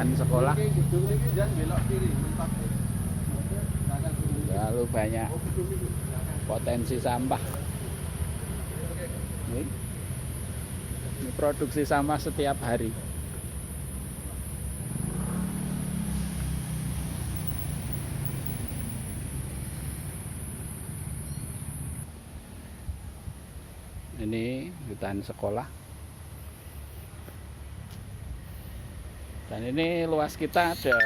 depan sekolah. Lalu banyak potensi sampah. Ini produksi sampah setiap hari. Ini hutan sekolah. Dan ini luas kita ada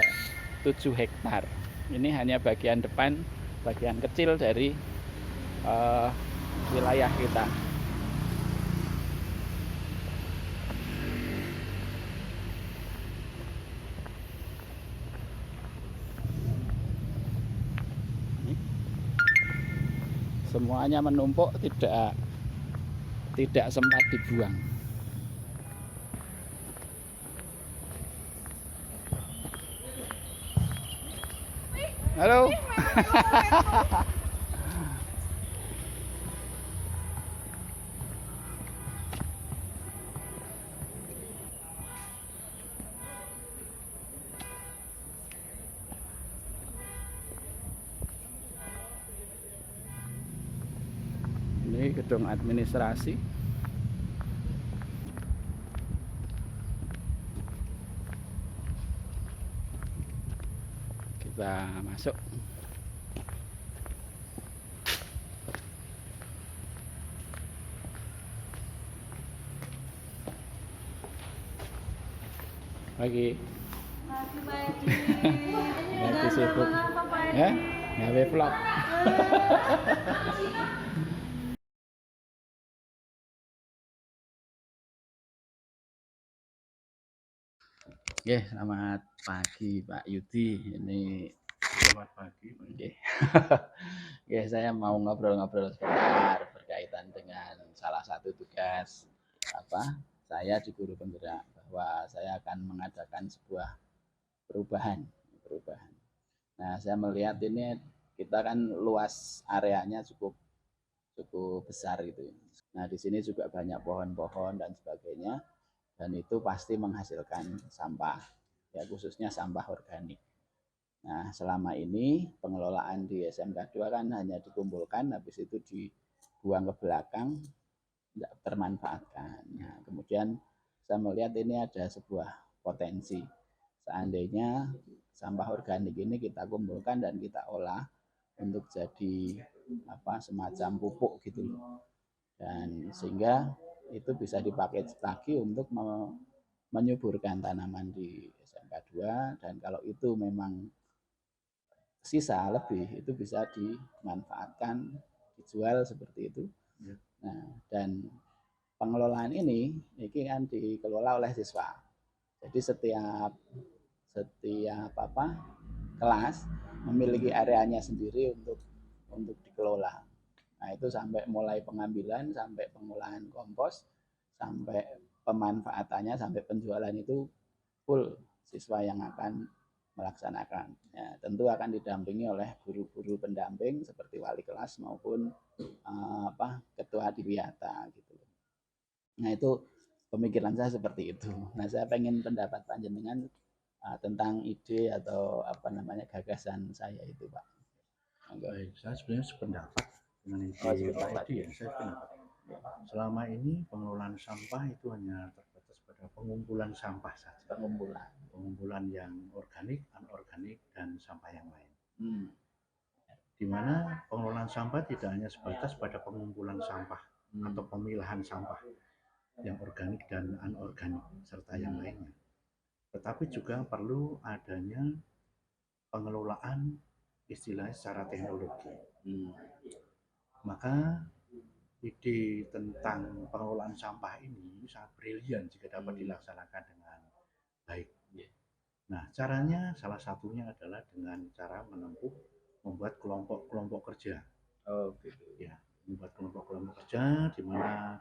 7 hektar. Ini hanya bagian depan, bagian kecil dari wilayah kita. Semuanya menumpuk, tidak sempat dibuang. Halo. Ini gedung administrasi. Kita masuk. Pagi. Lagi sibuk. Ya, gawe vlog. Oke, selamat pagi Pak Yudi. Ini selamat pagi. Oke. Oke, saya mau ngobrol-ngobrol sebentar berkaitan dengan salah satu tugas saya di Guru Penggerak, bahwa saya akan mengadakan sebuah perubahan. Nah, saya melihat ini kita kan luas areanya cukup besar gitu. Nah, di sini juga banyak pohon-pohon dan sebagainya. Dan itu pasti menghasilkan sampah, ya khususnya sampah organik. Nah, selama ini pengelolaan di SMK 2 kan hanya dikumpulkan, habis itu dibuang ke belakang, tidak termanfaatkan. Nah, kemudian saya melihat ini ada sebuah potensi. Seandainya sampah organik ini kita kumpulkan dan kita olah untuk jadi semacam pupuk gitu loh. Dan sehingga itu bisa dipakai lagi untuk menyuburkan tanaman di SMK 2, dan kalau itu memang sisa lebih itu bisa dimanfaatkan, dijual seperti itu. Nah, dan pengelolaan ini kan dikelola oleh siswa. Jadi setiap kelas memiliki areanya sendiri untuk dikelola. Nah, itu sampai mulai pengambilan, sampai pengolahan kompos, sampai pemanfaatannya, sampai penjualan itu full siswa yang akan melaksanakan. Ya, tentu akan didampingi oleh guru-guru pendamping seperti wali kelas maupun ketua Adiwiyata gitu. Nah, itu pemikiran saya seperti itu. Nah, saya pengen pendapat panjenengan tentang ide atau gagasan saya itu, Pak. Baik, saya sebenarnya sependapat dengan ide Pak Edi ya. Saya sependapat. Selama ini pengelolaan sampah itu hanya terbatas pada pengumpulan sampah saja. Pengumpulan yang organik, anorganik, dan sampah yang lain. Di mana pengelolaan sampah tidak hanya sebatas pada pengumpulan sampah atau pemilahan sampah yang organik dan anorganik serta yang lainnya, tetapi juga perlu adanya pengelolaan istilahnya secara teknologi. Maka ide tentang pengelolaan sampah ini sangat brilian jika dapat dilaksanakan dengan baik. Nah, caranya salah satunya adalah dengan cara membuat kelompok-kelompok kerja. Ya, membuat kelompok-kelompok kerja di mana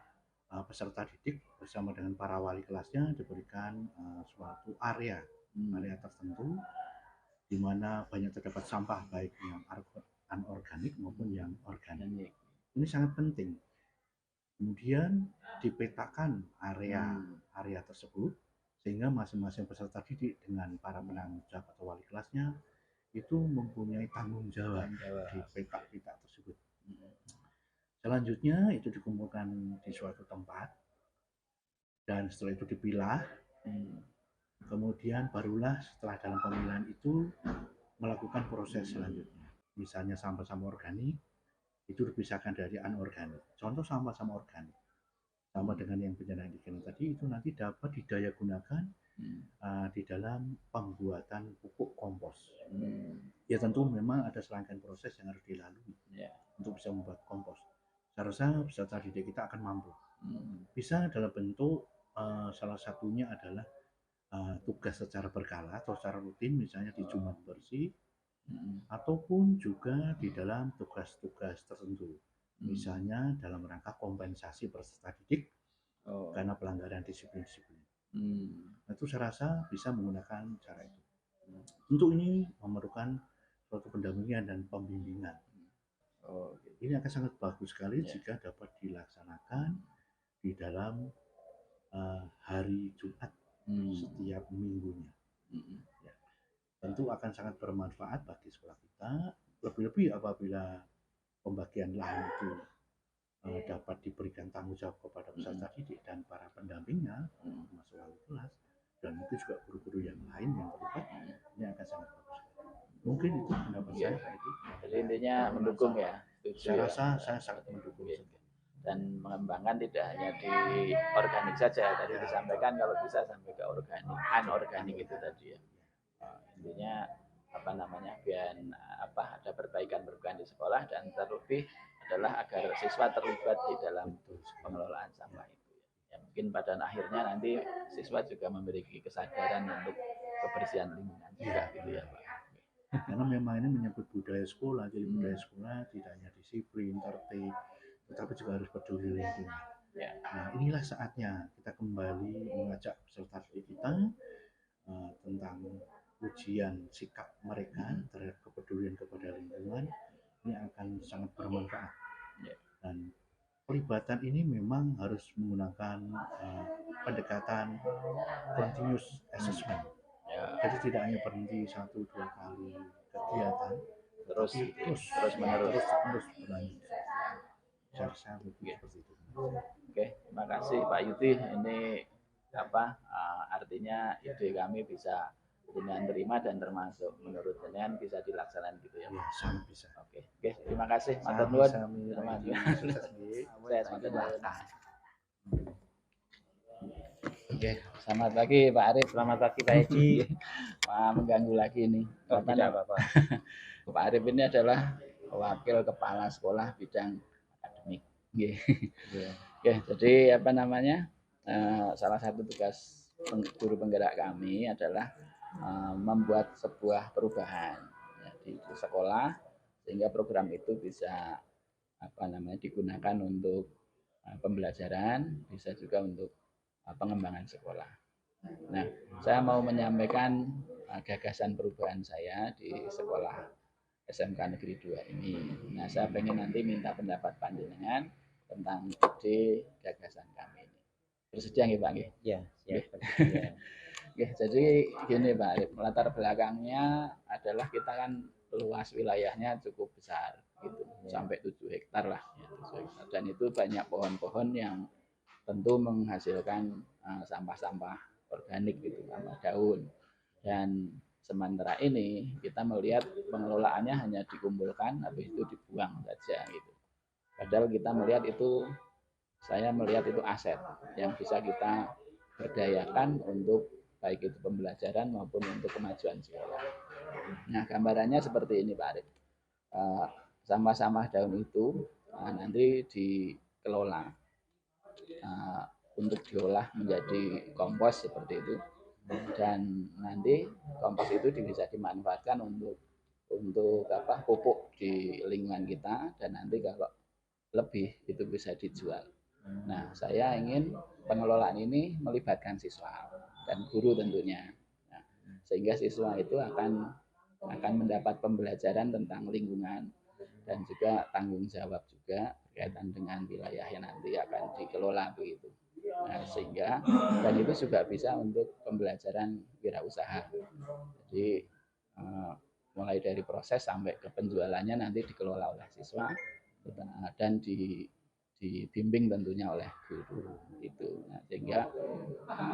peserta didik bersama dengan para wali kelasnya diberikan suatu area tertentu di mana banyak terdapat sampah baik yang anorganik maupun yang organik. Ini sangat penting. Kemudian dipetakan area tersebut sehingga masing-masing peserta didik dengan para penanggung jawab atau wali kelasnya itu mempunyai tanggung jawab di PK tersebut. Selanjutnya itu dikumpulkan di suatu tempat dan setelah itu dipilah. Kemudian barulah setelah dalam pemilihan itu melakukan proses selanjutnya. Misalnya sampah-sampah organik itu dipisahkan dari anorganik. Contoh sampah-sampah organik sama dengan yang bencana indigen tadi itu nanti dapat didaya gunakan di dalam pembuatan pupuk kompos. Ya tentu memang ada serangkaian proses yang harus dilalui untuk bisa membuat kompos. Saya rasa peserta didik kita akan mampu. Bisa dalam bentuk salah satunya adalah tugas secara berkala atau secara rutin, misalnya di Jumat bersih, ataupun juga di dalam tugas-tugas tertentu, misalnya dalam rangka kompensasi peserta didik karena pelanggaran disiplin-disiplin. Itu saya rasa bisa menggunakan cara itu. Tentu ini memerlukan suatu pendampingan dan pembimbingan. Ini akan sangat bagus sekali jika dapat dilaksanakan di dalam hari Jumat setiap minggunya. Ya. Tentu akan sangat bermanfaat bagi sekolah kita, lebih-lebih apabila pembagian lahan itu dapat diberikan tanggung jawab kepada peserta didik dan para pendampingnya, termasuk wali kelas dan mungkin juga guru-guru yang lain yang terlibat, ini akan sangat bagus. Mungkin itu pendapat saya Pak itu. Jadi intinya mendukung ya. Saya rasa saya sangat mendukung. Dan mengembangkan tidak hanya di organik saja, tadi disampaikan kalau bisa sampai ke organik, anorganik itu tadi ya. Intinya apa namanya, biar ada perbaikan di sekolah, dan terlebih adalah agar siswa terlibat di dalam pengelolaan sampah itu. Ya, mungkin pada akhirnya nanti siswa juga memiliki kesadaran untuk kebersihan lingkungan juga gitu ya Pak. Karena memang ini menyangkut budaya sekolah, jadi budaya sekolah tidak hanya disiplin, tertib, tetapi juga harus peduli lingkungan. Nah, inilah saatnya kita kembali mengajak peserta didik kita tentang ujian sikap mereka terhadap kepedulian kepada lingkungan. Ini akan sangat bermanfaat. Dan pelibatan ini memang harus menggunakan pendekatan continuous assessment. Jadi tidak hanya berhenti 1-2 kali kegiatan, terus menerus berlanjut. Saya rasa seperti itu. Oke, terima kasih Pak Yuti. Ini artinya ide kami bisa dengan terima dan termasuk menurut jenengan bisa dilaksanakan gitu ya. Ya, sangat bisa. Oke, terima kasih. Matur nuwun. Oke, selamat pagi Pak Arif. Selamat pagi Pak Edi. Mengganggu lagi ini. Tidak apa-apa. Pak Arif ini adalah wakil kepala sekolah bidang akademik. Oke, jadi salah satu tugas guru penggerak kami adalah membuat sebuah perubahan di sekolah sehingga program itu bisa digunakan untuk pembelajaran, bisa juga untuk pengembangan sekolah. Nah, saya mau menyampaikan gagasan perubahan saya di sekolah SMK Negeri 2 ini. Nah, saya pengen nanti minta pendapat panjenengan tentang ide gagasan kami ini. Bersedia nggih Pak nggih? Ya, siap. Oke, jadi gini Pak, latar belakangnya adalah kita kan luas wilayahnya cukup besar gitu, sampai 7 hektar lah ya, 7 hektar. Dan itu banyak pohon-pohon yang tentu menghasilkan sampah-sampah organik gitu, sampah daun. Dan sementara ini kita melihat pengelolaannya hanya dikumpulkan habis itu dibuang saja gitu. Padahal kita melihat itu, saya melihat itu aset yang bisa kita berdayakan untuk baik itu pembelajaran maupun untuk kemajuan sekolah. Nah, gambarannya seperti ini Pak Arif. Sampah-sampah daun itu nanti dikelola untuk diolah menjadi kompos seperti itu, dan nanti kompos itu bisa dimanfaatkan untuk pupuk di lingkungan kita, dan nanti kalau lebih itu bisa dijual. Nah, saya ingin pengelolaan ini melibatkan siswa dan guru tentunya. Nah, sehingga siswa itu akan mendapat pembelajaran tentang lingkungan dan juga tanggung jawab juga berkaitan dengan wilayah yang nanti akan dikelola begitu. Nah, sehingga dan itu juga bisa untuk pembelajaran wirausaha. Jadi mulai dari proses sampai ke penjualannya nanti dikelola oleh siswa dan dibimbing tentunya oleh guru itu. Nah, sehingga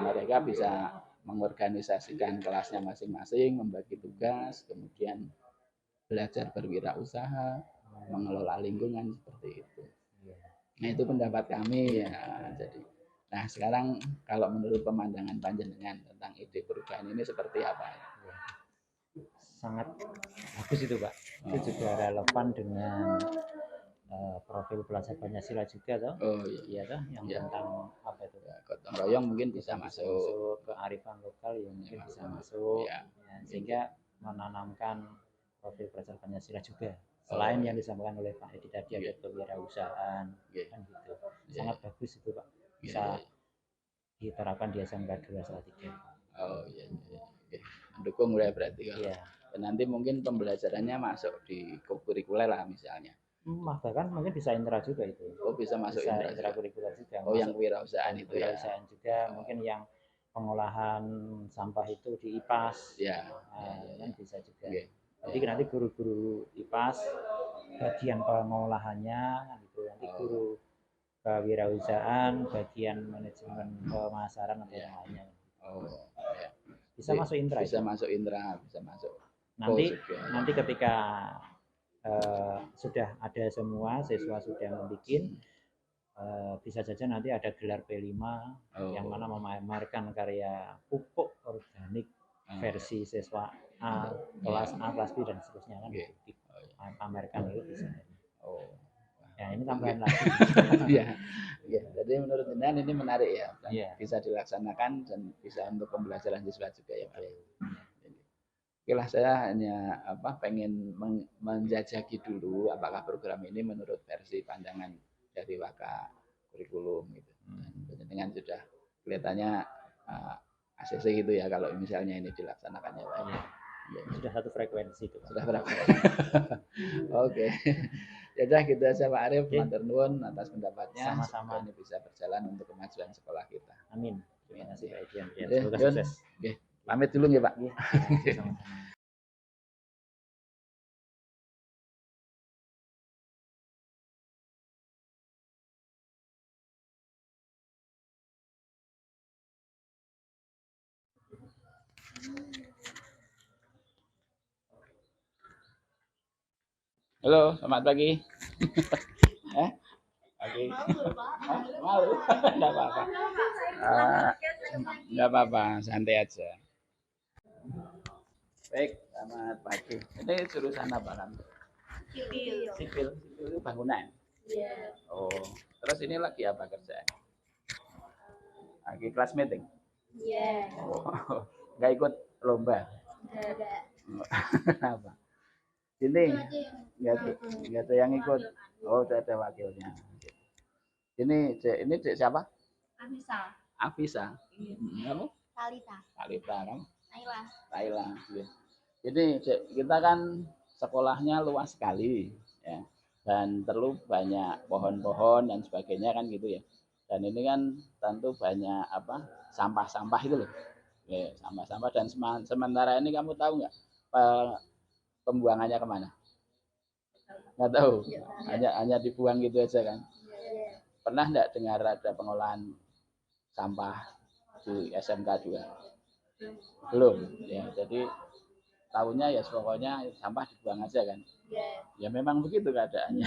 mereka bisa mengorganisasikan kelasnya masing-masing, membagi tugas, kemudian belajar berwirausaha, mengelola lingkungan seperti itu. Nah, itu pendapat kami ya. Jadi, nah sekarang kalau menurut pemandangan panjenengan tentang ide perubahan ini seperti apa? Sangat bagus itu Pak. Itu juga relevan dengan profil pelajar Pancasila juga toh. Oh iya, iya toh, yang tentang apa itu? Ya, gotong royong mungkin bisa masuk, kearifan lokal yang mungkin bisa masuk, ya, sehingga menanamkan profil pelajar Pancasila juga. Selain yang disampaikan oleh Pak Edi tadi ada kewirausahaan, kan gitu. Sangat bagus itu Pak. Bisa diterapkan di SMK 2 Salatiga. Oh iya, mendukung ya berarti kalau. Dan nanti mungkin pembelajarannya masuk di kurikuler lah misalnya. Bahkan mungkin bisa intra juga itu. Oh bisa masuk intra kurikuler juga. Oh yang kewirausahaan itu ya. Kewirausahaan juga, mungkin yang pengolahan sampah itu di IPAS. Ya. Kan bisa juga. Jadi nanti guru-guru IPAS bagian pengolahannya gitu. Nanti guru kewirausahaan bagian manajemen pemasaran atau yang lainnya. Oh ya. Bisa masuk intra. Bisa masuk intra, bisa masuk. Nanti ketika sudah ada semua siswa sudah membuat, bisa saja nanti ada gelar P5 yang mana memamerkan karya pupuk organik versi siswa A, kelas A, kelas B dan seterusnya kan dipamerkan itu bisa. Ya ini tambahan lagi. Ya, jadi menurut Anda ini menarik ya, bisa dilaksanakan dan bisa untuk pembelajaran siswa juga ya Pak. Oke lah, saya hanya pengen menjajaki dulu apakah program ini menurut versi pandangan dari Waka kurikulum gitu. Dan dengan sudah kelihatannya ACC gitu ya kalau misalnya ini dilaksanakan ya Pak. Ya, sudah satu frekuensi itu. Sudah frekuensi. Oke. Ya udah gitu aja Pak Arif, matur nuwun atas pendapatnya. Sama-sama. Ini bisa berjalan untuk kemajuan sekolah kita. Amin. Terima kasih Pak Edian. Semoga sukses. Oke. Pamit dulu ya Pak. Sama-sama. Halo, selamat pagi. Pagi. Malu? Enggak apa-apa. Enggak apa-apa, santai aja. Baik, selamat pagi. Ini jurusan apa kan? Sipil. Sipil itu bangunan. Iya. Oh, terus ini lagi apa kerjaan? Lagi kelas meeting? Iya. Oh, enggak ikut lomba? Enggak. Kenapa? Ini enggak ada yang ikut. Oh, sudah ada wakilnya. Ini Dek siapa? Afisa. Afisa. Kamu? Talita. Talita kamu? Naila. Naila. Jadi kita kan sekolahnya luas sekali ya. Dan perlu banyak pohon-pohon dan sebagainya kan gitu ya. Dan ini kan tentu banyak sampah-sampah itu loh. Ya, sampah-sampah dan sementara ini kamu tahu nggak pembuangannya kemana? Nggak tahu. Hanya dibuang gitu aja kan. Pernah nggak dengar ada pengolahan sampah di SMK 2? Belum. Ya, jadi tahunya ya pokoknya sampah dibuang aja kan. Ya memang begitu keadaannya.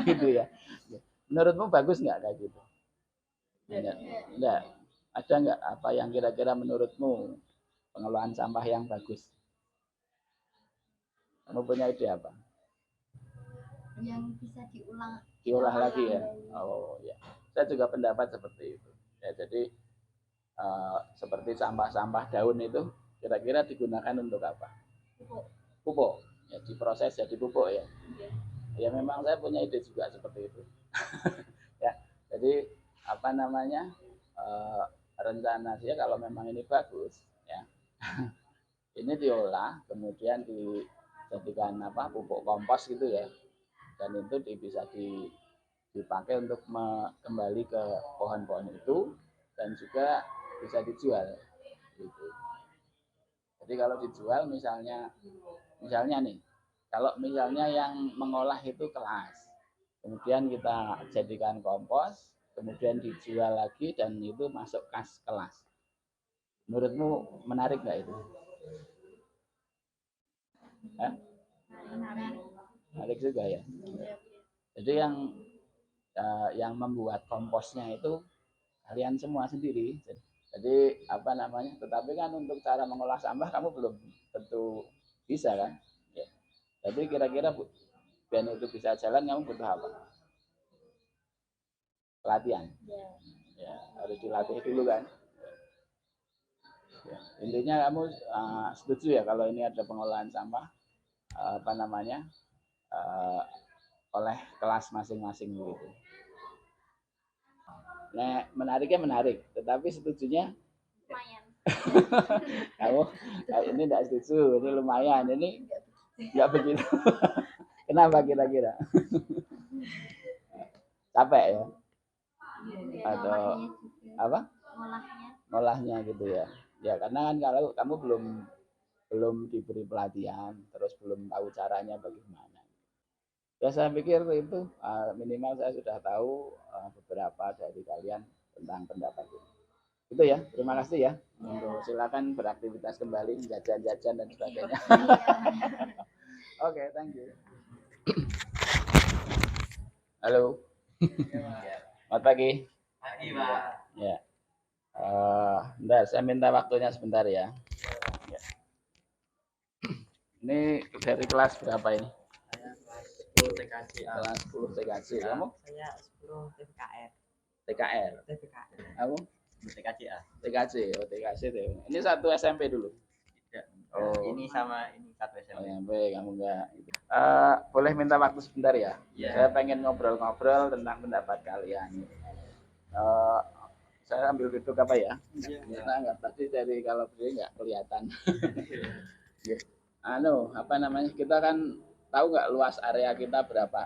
Gitu ya. Menurutmu bagus nggak kayak gitu? Enggak. Ada nggak apa yang kira-kira menurutmu pengelolaan sampah yang bagus? Kamu punya ide apa? Yang bisa diolah lagi ya. Oh ya, saya juga pendapat seperti itu ya. Jadi seperti sampah-sampah daun itu kira-kira digunakan untuk apa? Pupuk ya, diproses jadi pupuk ya. Ya memang saya punya ide juga seperti itu. Ya, jadi rencana saya kalau memang ini bagus ya, ini diolah kemudian dijadikan pupuk kompos gitu ya. Dan itu bisa dipakai untuk kembali ke pohon-pohon itu dan juga bisa dijual. Gitu. Jadi kalau dijual misalnya nih, kalau misalnya yang mengolah itu kelas, kemudian kita jadikan kompos, kemudian dijual lagi dan itu masuk kas kelas. Menurutmu menarik nggak itu? Menarik juga ya. Jadi yang membuat komposnya itu kalian semua sendiri. Jadi apa namanya? Tetapi kan untuk cara mengolah sampah kamu belum tentu bisa kan? Ya. Jadi kira-kira biar itu bisa jalan kamu butuh apa? Pelatihan. Ya, harus dilatih dulu kan. Ya. Intinya kamu setuju ya kalau ini ada pengolahan sampah apa namanya oleh kelas masing-masing gitu. Nah, menariknya menarik, tetapi setujunya lumayan. kamu ini tidak setuju, ini lumayan, ini nggak begitu. Kenapa kira-kira? Capek ya? Atau apa? Ngolahnya gitu ya. Ya karena kan kalau kamu belum diberi pelatihan, terus belum tahu caranya bagaimana. Ya saya pikir itu minimal saya sudah tahu beberapa dari kalian tentang pendapat ini. Itu ya, terima kasih ya. Untuk silakan beraktivitas kembali, jajan-jajan dan sebagainya. Oke, thank you. Halo. Selamat pagi. Pagi, Pak. Ya. Bentar, saya minta waktunya sebentar ya. Ini dari kelas berapa ini? Saya kelas 10 TKC. Kelas 10 TKC. Kamu? Saya 10 TKR. TKR. TKR. Kamu? TKCA. TKC. Oh, TKC deh. Ini satu SMP dulu. Tidak. Oh. Ini sama ini satu SMP. Oh, SMP kamu enggak. Boleh minta waktu sebentar ya? Iya. Saya pengen ngobrol-ngobrol tentang pendapat kalian. Saya ambil duduk apa ya? Kita enggak tadi dari kalau berdiri enggak kelihatan. Apa namanya? Kita kan tahu nggak luas area kita berapa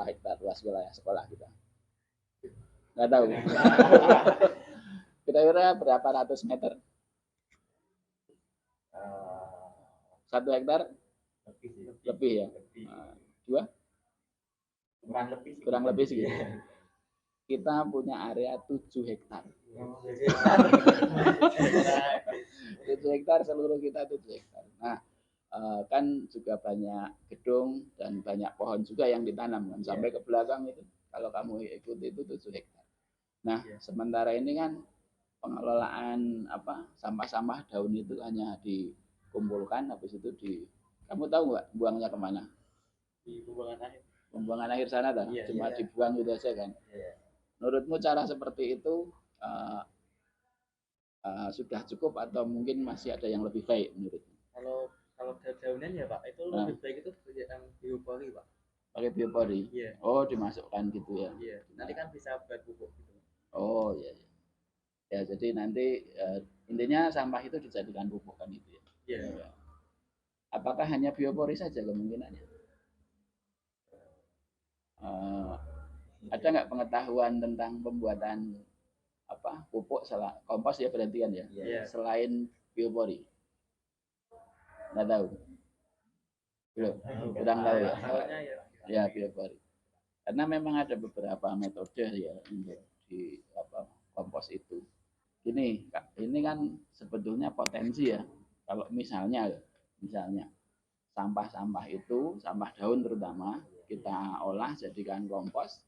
hektar luas sekolah kita? Nggak tahu. Kira-kira berapa ratus meter? 1 hektar? Lebih ya? Dua? Kurang lebih segitu. Kita punya area 7 hektar. 7 hektar seluruh kita 7 hektar. Nah, kan juga banyak gedung dan banyak pohon juga yang ditanam kan sampai ke belakang itu. Kalau kamu ikut itu 7 hektar. Nah, sementara ini kan pengelolaan sampah-sampah daun itu hanya dikumpulkan habis itu kamu tahu nggak buangnya kemana? Di pembuangan akhir. Pembuangan akhir sana dah, cuma dibuang gitu aja kan. Menurutmu cara seperti itu sudah cukup atau mungkin masih ada yang lebih baik menurutmu? Kalau daunan ya Pak, itu lebih baik itu yang biopori Pak. Pakai biopori? Iya. Oh, dimasukkan gitu ya? Iya. Nanti kan bisa buat pupuk gitu. Oh iya. Ya jadi nanti intinya sampah itu dijadikan pupuk kan itu ya? Iya. Apakah hanya biopori saja kemungkinannya? Ada nggak pengetahuan tentang pembuatan pupuk kompos ya berarti kan ya? Iya. Selain biopori? Nggak tahu. Belum. Kurang tahu ya. Ya biopori. Karena memang ada beberapa metode ya untuk di kompos itu. Ini kan sebetulnya potensi ya. Kalau misalnya sampah-sampah itu, sampah daun terutama kita olah jadikan kompos,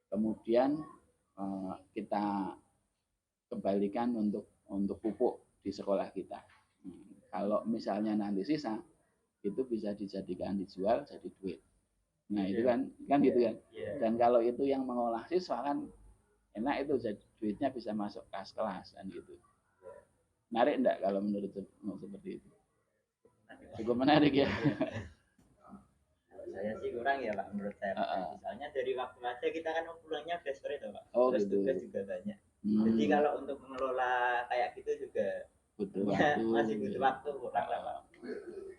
kemudian kita kembalikan untuk pupuk di sekolah kita. Kalau misalnya nanti sisa, itu bisa dijual jadi duit. Nah itu kan gitu kan. Dan kalau itu yang mengolah siswa kan enak itu jadi duitnya bisa masuk kas kelas kan gitu. Menarik enggak kalau menurutmu seperti itu? Cukup menarik ya. Saya sih kurang ya Pak menurut saya. Misalnya dari waktu aja kita kan pulangnya udah sore tuh Pak. Oh, terus gitu. tugas juga banyak. Jadi kalau untuk mengelola kayak gitu juga butuh waktu. Masih butuh waktu kurang lah Pak.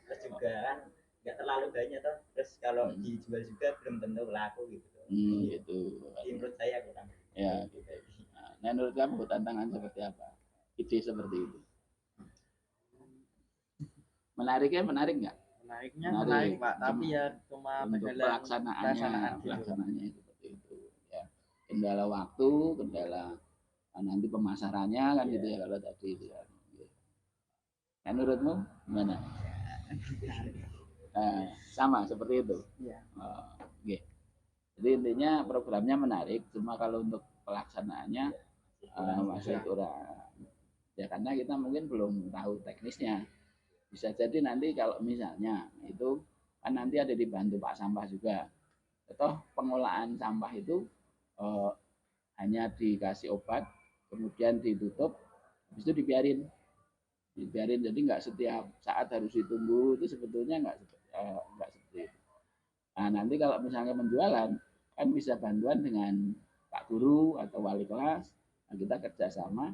Terus juga kan nggak terlalu banyak toh. Terus kalau dijual juga belum tentu laku gitu. Gitu. Jadi menurut saya kurang. Ya gitu. Nah, menurut kamu tantangan seperti apa? Ide seperti itu. Menariknya menarik nggak? Menariknya menarik Pak, tapi ya cuma untuk pelaksanaannya seperti itu. Ya. Kendala waktu, kendala nanti pemasarannya kan gitu ya kalau tadi itu ya. Nah, menurutmu gimana? Sama seperti itu. Okay. Jadi intinya programnya menarik, cuma kalau untuk pelaksanaannya masih kurang. Ya karena kita mungkin belum tahu teknisnya. Bisa jadi nanti kalau misalnya itu kan nanti ada dibantu Pak Sampah juga. Atau pengolahan sampah itu hanya dikasih obat, kemudian ditutup, habis itu dibiarin jadi nggak setiap saat harus ditunggu, itu sebetulnya nggak seperti itu. Nah nanti kalau misalnya penjualan kan bisa bantuan dengan Pak Guru atau wali kelas, nah, kita kerjasama,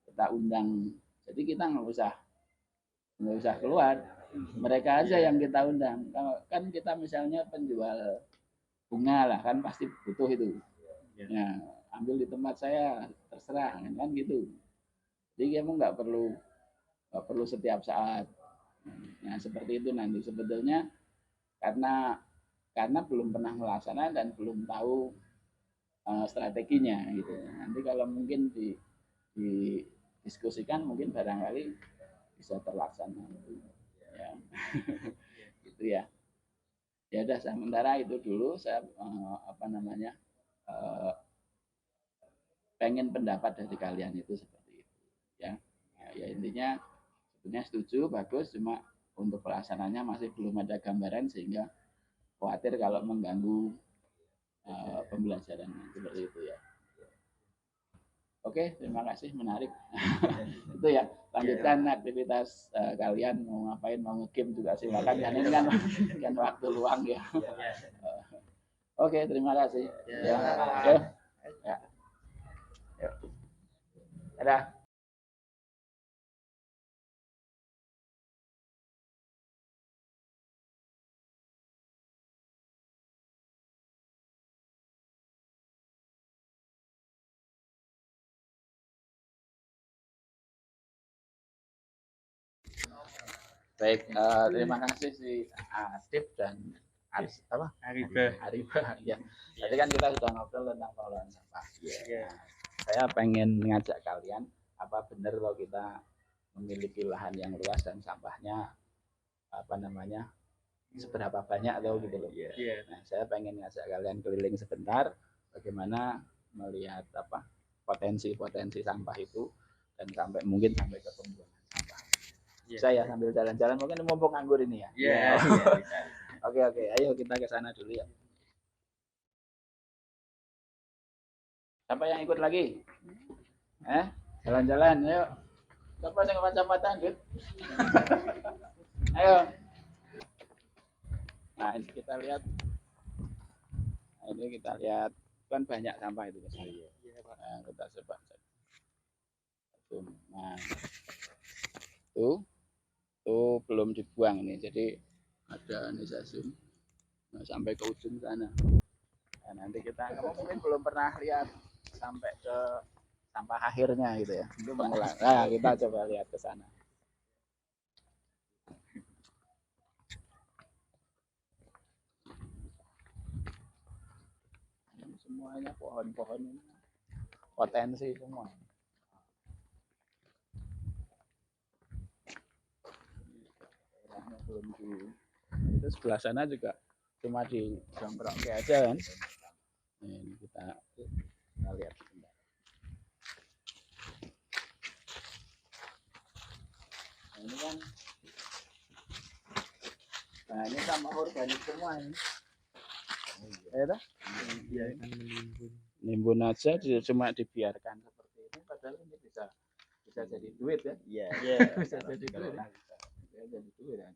kita undang, jadi kita nggak usah keluar, mereka aja yang kita undang. Kan kita misalnya penjual bunga lah kan pasti butuh itu, ya ambil di tempat saya terserah kan gitu. Jadi kamu nggak perlu setiap saat. Nah seperti itu nanti sebetulnya karena belum pernah melaksanakan dan belum tahu strateginya gitu. Nanti kalau mungkin didiskusikan mungkin barangkali bisa terlaksana ya. Gitu ya. Ya udah sementara itu dulu saya pengen pendapat dari kalian itu seperti itu ya. Ya intinya sebetulnya setuju bagus, cuma untuk pelaksanaannya masih belum ada gambaran sehingga khawatir kalau mengganggu pembelajaran seperti itu ya. Oke, terima kasih, menarik. Itu ya, lanjutkan aktivitas kalian, mau ngapain, mau nge-game juga silakan. Kan ini kan waktu luang ya. Oke, terima kasih. Ya. Ya. Ya. Dadah. Baik, terima kasih si Asif dan Ariba. Ya. Tadi kan kita sudah ngobrol tentang pengelolaan sampah. Ya. Saya pengen mengajak kalian, apa benar kalau kita memiliki lahan yang luas dan sampahnya seberapa banyak atau gitu loh. Nah, saya pengen ngajak kalian keliling sebentar, bagaimana melihat potensi sampah itu dan mungkin sampai ke pembuangan sampah. Saya sambil jalan-jalan, mungkin mumpung nganggur ini ya. Oke, ayo kita ke sana dulu ya. Siapa yang ikut lagi? Jalan-jalan, ayo. Siapa yang kacamata, Dit? Ayo. Nah, ini kita lihat. Kan banyak sampah itu ke sana. Nah, kita coba. Nah, tuh belum dibuang nih, jadi ada nih saya zoom sampai ke ujung sana. Nah, nanti kamu mungkin belum pernah lihat sampai ke sampah akhirnya gitu ya. Nah, kita coba lihat ke sana. Semuanya pohon-pohon ini potensi semua. Belum itu sebelah sana juga cuma di jongkrok aja kan. Ini kita lihat sebentar. Nah, ini kan ini sampah organik semua ini. Ya, nimbun aja cuma dibiarkan seperti ini, padahal ini bisa jadi duit ya. Bisa jadi duit. Jadi duit ya,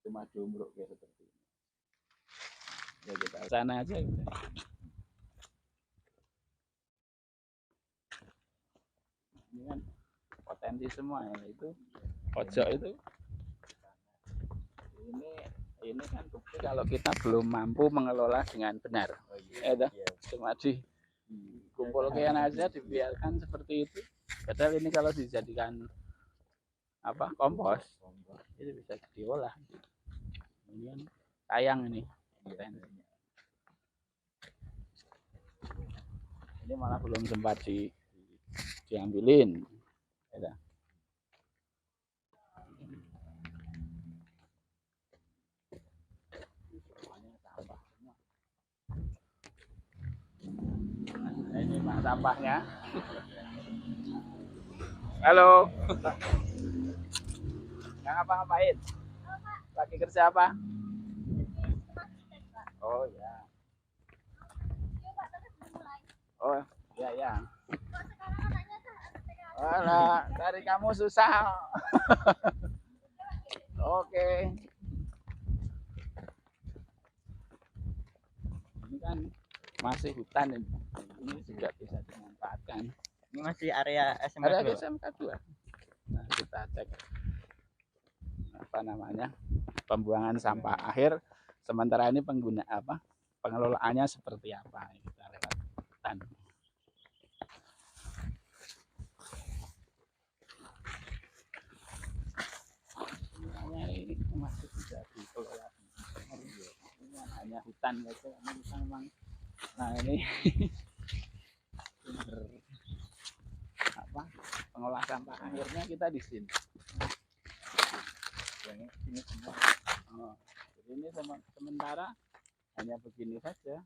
cuma diumruk kayak seperti ini. Ya kita sana aja gitu. Ini kan potensi semua ya, itu pojok itu. Ini kan bukti kalau kita belum mampu mengelola dengan benar. Cuma dikumpulkan aja, dibiarkan seperti itu. Padahal ini kalau dijadikan kompos itu bisa diolah. Ini kan sayang ini. Ini malah belum sempat diambilin. Ya. Nah, ini Pak sampahnya. Halo. Nggak ngapa-ngapain? Lagi kerja apa? Oh ya. Oh ya ya. Alah, cari kamu susah. Oke. Ini kan masih hutan ini. Ini juga bisa dimanfaatkan. Ini masih area SMK Ada 2. SMK 2. Nah, kita cek pembuangan sampah akhir. Sementara ini pengelolaannya seperti apa? Kita lewat hutan. Ini masih bisa dikelola. Ini hanya hutan gitu. Memang. Nah ini pengolah sampah akhirnya kita di sini. Ini semua. Jadi ini sementara hanya begini saja.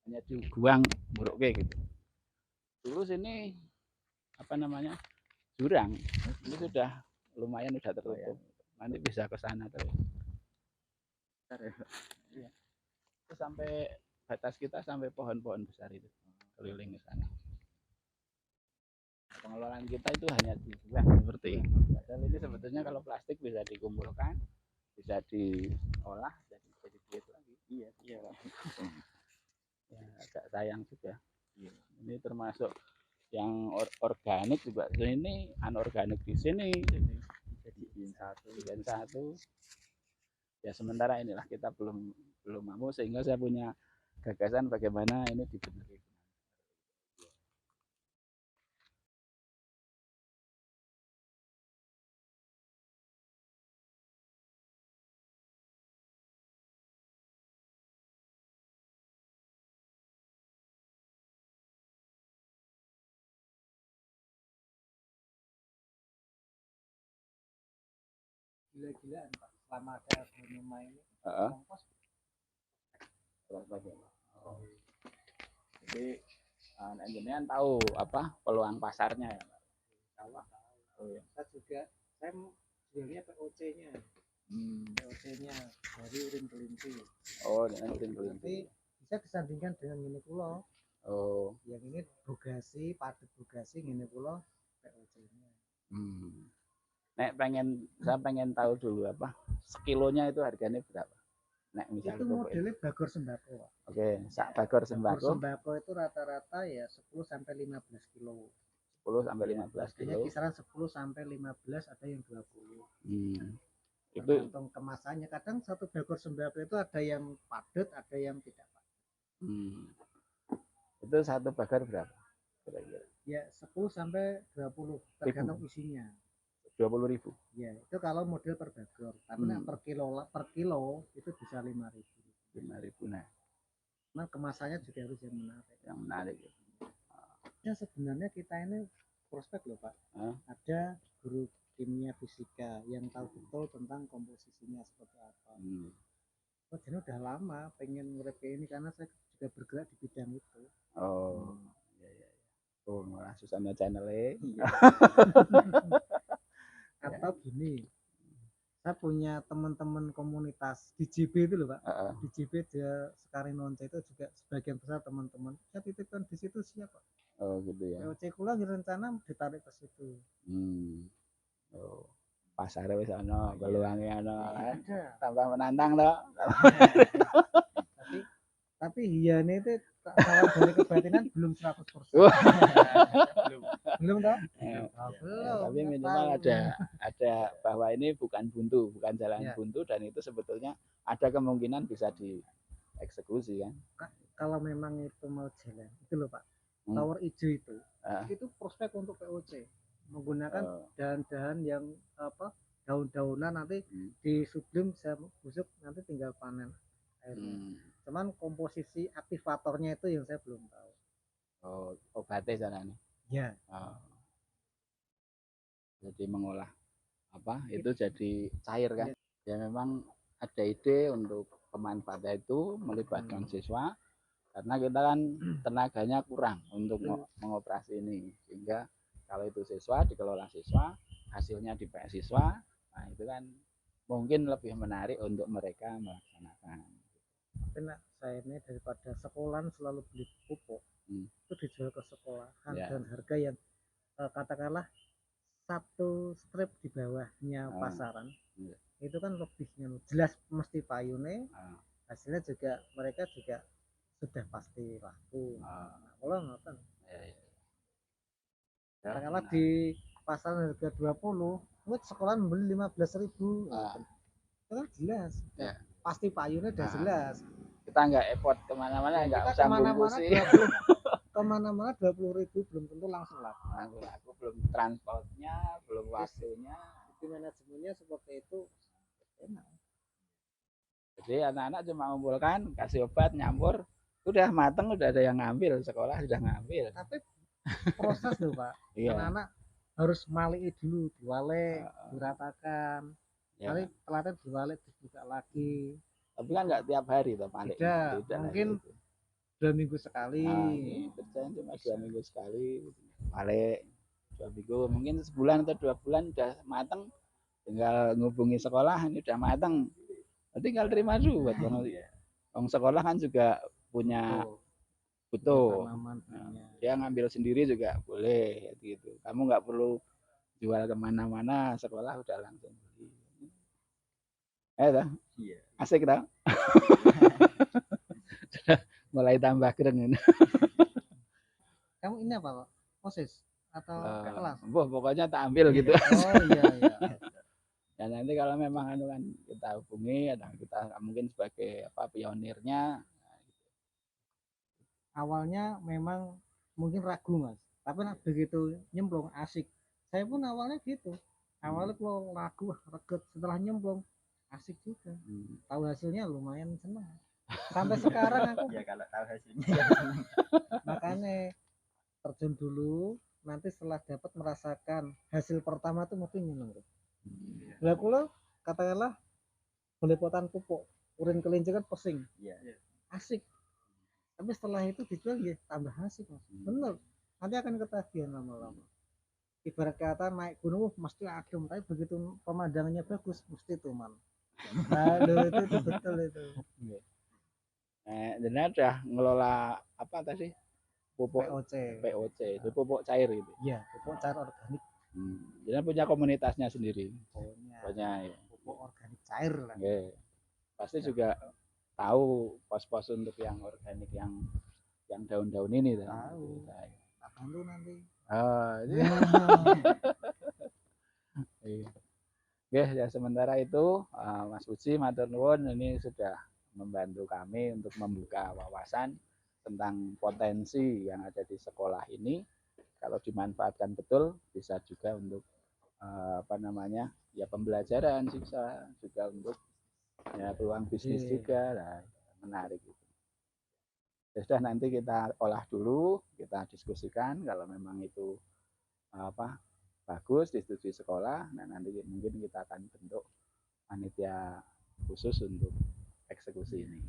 Hanya dibuang buruk gitu. Terus ini jurang. Ini sudah lumayan udah tertutup. Nanti bisa ke sana terus. Ya. Itu sampai batas kita sampai pohon-pohon besar itu keliling ke sana. Pengelolaan kita itu hanya dibuang seperti ini. Padahal ini sebetulnya kalau plastik bisa dikumpulkan, bisa diolah jadi duit lagi. Iya. Ya, agak sayang juga. Iya. Ini termasuk yang organik juga. Ini anorganik di sini. Jadi dijadiin satu. Ya sementara inilah kita belum mampu, sehingga saya punya gagasan bagaimana ini dibenerin. Gila-gilaan Pak, selama ada Bonuma ini kompos Jadi engineer tahu peluang pasarnya ya Pak? Oh, ya. Saya jualnya POC-nya. POC-nya dari urin kelinci. Oh, dengan urin kelinci. Bisa disandingkan dengan ini pulau. Oh. Yang ini bogasi, padat bogasi, ini pulau POC-nya. Saya pengen tahu dulu sekilonya itu harganya berapa? Itu modelnya bagor sembako. Oke, bagor sembako. Bagor sembako itu rata-rata ya 10 sampai 15 kilo. 10 sampai 15 kilo. Kisaran 10 sampai 15, ada yang 20. Itu tergantung kemasannya. Kadang satu bagor sembako itu ada yang padat, ada yang tidak padat. Itu satu bagor berapa? Kira-kira? Ya 10 sampai 20 tergantung isinya. 20.000. Ya, itu kalau model per bagor. Tapi per kilo itu bisa 5.000. 5.000. Nah. Nah, kemasannya juga harus yang menarik. Yang menarik. Ya sebenarnya kita ini prospek loh Pak. Ada guru kimia fisika yang tahu betul tentang komposisinya seperti apa. Jadi udah lama pengen ngerep ini karena saya juga bergerak di bidang itu. Oh, iya. Oh, malah susahnya channelnya. Atau gini, saya punya teman-teman komunitas di JB itu loh Pak. Di JB dia sekarang nonce itu juga sebagian besar teman-teman. Saya titipkan di situ siapa? Oh gitu ya. POC kula rencana ditarik ke situ. Oh, pasarnya wis ana, peluangnya ana. Tambah menantang loh. tapi hiyane itu kalau dari kebatinan belum 100%. belum toh? Belum. Tapi minimal ada bahwa ini bukan buntu, bukan jalan buntu, dan itu sebetulnya ada kemungkinan bisa dieksekusi kan. kalau memang itu mau jalan itu loh Pak, tower hijau itu prospek untuk POC menggunakan dahan-dahan yang apa daun-daunan nanti disublim bisa busuk nanti tinggal panen airnya. Cuman komposisi aktivatornya itu yang saya belum tahu. Oh, obatnya sana nih. Ya. Jadi mengolah apa itu jadi cair kan? Ya memang ada ide untuk pemanfaatan itu melibatkan siswa karena kita kan tenaganya kurang untuk mengoperasi ini, sehingga kalau itu siswa dikelola siswa, hasilnya dipakai siswa, nah itu kan mungkin lebih menarik untuk mereka melaksanakan. Karena saya ini daripada sekolahan selalu beli pupuk itu dijual ke sekolahan dan harga yang katakanlah satu strip di bawahnya pasaran itu kan lebihnya jelas mesti payune hasilnya juga mereka juga sudah pasti laku. Kalau ngoten katakanlah di pasaran harga 20 buat sekolah membeli 15.000 itu kan jelas pasti payune udah jelas. Kita nggak effort kemana-mana, nggak usah bungkusin. Kemana-mana 20.000 belum tentu langsung laku. Aku belum transportnya, belum waktunya. Jadi manajemennya seperti itu enak. Jadi anak-anak cuma mengumpulkan, kasih obat, nyampur, udah mateng, udah ada yang ngambil, sekolah sudah ngambil. Tapi proses tuh Pak, anak-anak harus maliki dulu, diwalek, diratakan, nanti pelatihan diwalek dibuka lagi. Tapi kan nggak tiap hari toh balik. Tidak, mungkin 2 minggu sekali. Kerjaan cuma 2 minggu sekali. Balik 2 minggu, mungkin sebulan atau 2 bulan udah mateng. Tinggal ngubungi sekolah, ini udah mateng. Tinggal terima duit. Orang sekolah kan juga punya butuh. Dia ngambil sendiri juga boleh gitu. Kamu nggak perlu jual kemana-mana, sekolah udah langsung beli. Asik tau? Mulai tambah keren. Kamu ini apa Pak? OSIS atau kelas? Pokoknya tak ambil gitu. Oh iya. Dan nanti kalau memang kan kita hubungi, atau kita mungkin sebagai pionirnya. Awalnya memang mungkin ragu Mas, tapi begitu nyemplung asik. Saya pun awalnya gitu. Awalnya kalau ragu, reget, setelah nyemplung asik juga. Tahu hasilnya lumayan senang. Sampai sekarang aku ya kalau tahu hasilnya makanya terjun dulu, nanti setelah dapat merasakan hasil pertama tuh mungkin nyeneng. Lah kula katakanlah belepotan pupuk, urin kelinci kan pesing. Asik. Tapi setelah itu dijual ya tambah asik Mas. Bener. Nanti akan ketagihan lama-lama. Ibarat kata naik gunung mesti adem, tapi begitu pemandangannya bagus mesti tuman. Aduh itu betul itu. Dan udah ngelola apa tadi? Pupuk POC, itu pupuk cair gitu. Iya, pupuk cair organik. Jadi punya komunitasnya sendiri. Punya pupuk organik cair lah. Pasti juga tahu pos-pos untuk yang organik yang daun-daun ini tahu. Tak bantu nanti. Oke, ya sementara itu Mas Uci matur nuwun ini sudah membantu kami untuk membuka wawasan tentang potensi yang ada di sekolah ini. Kalau dimanfaatkan betul bisa juga untuk pembelajaran sisa juga untuk peluang bisnis juga. Nah, menarik itu. Sudah nanti kita olah dulu, kita diskusikan kalau memang itu bagus disetujui sekolah. Nah nanti mungkin kita akan bentuk panitia khusus untuk eksekusi ini.